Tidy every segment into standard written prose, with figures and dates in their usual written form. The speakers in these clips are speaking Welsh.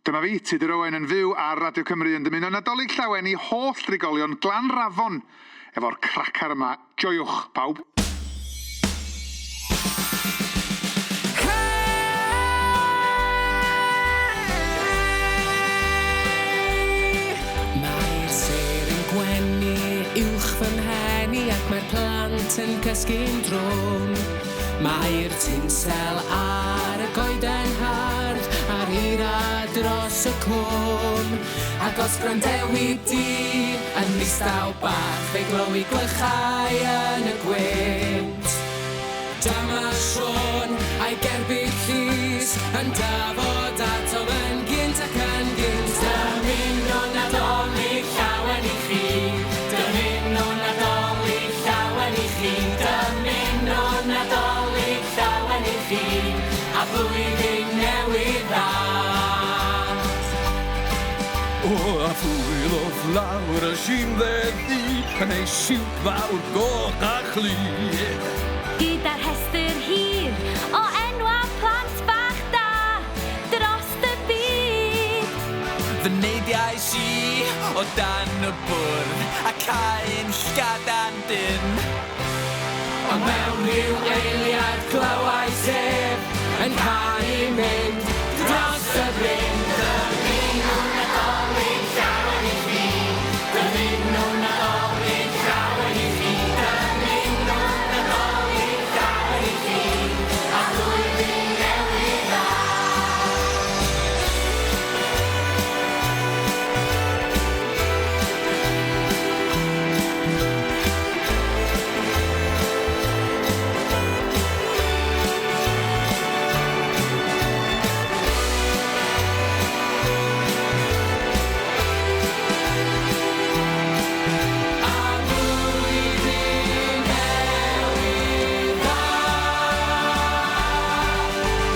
Dyma fi, Tudur Owen, yn fyw ar Radio Cymru yn dymuno Nadolig Llawen i holl drigolion Glanrafon efo'r cracar yma. Joiwch, pawb. Mae'r ser yn gwenu uwch fy mhen i ac mae'r plant yn cysgu'n drwm. Mae'r tinsel ar y goeden hardd a'r hira dros y cwm. Ac os grandewi di yn mistaw bach fe glowi glychau yn y gwynt. Dyma Sion a'i gerbyd llys yn dafod ato yn gynt ac yn gynt. Dymuno Nadolig llawen i chi, dymuno Nadolig llawen i chi, dymuno Nadolig llawen i chi, a blwyddyn newydd dda. O, a phwyl o flawr y simleddi yn ei siwt fawr goch a chlu. Gyda'r rhestr hir o enwa plant bach da dros y byd. Fy neidiau si o dan y bwrdd a cael llgadan dyn. Ond mewn rhyw eiliad glywai sef yn cael ei mynd dros y bryn. Dymuno Nadolig llawen i chi, dymuno Nadolig llawen i chi, dymuno Nadolig llawen i chi, a blwyddyn newydd dda.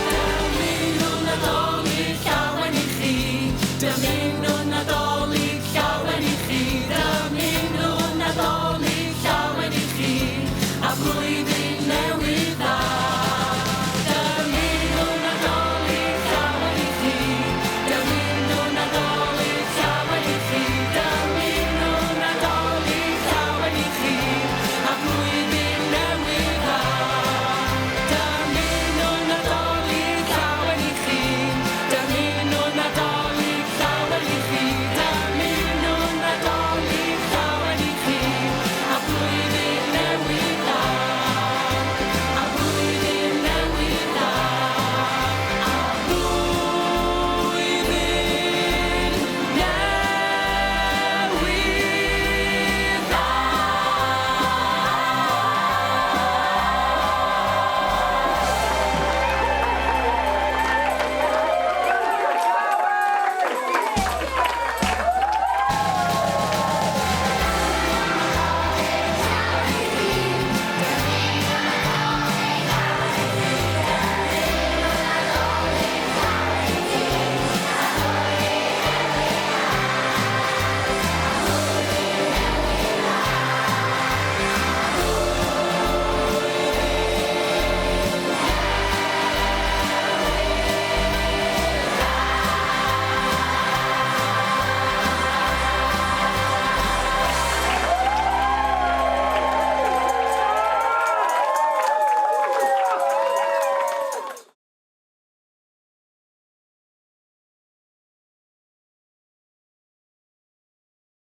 Dymuno Nadolig llawen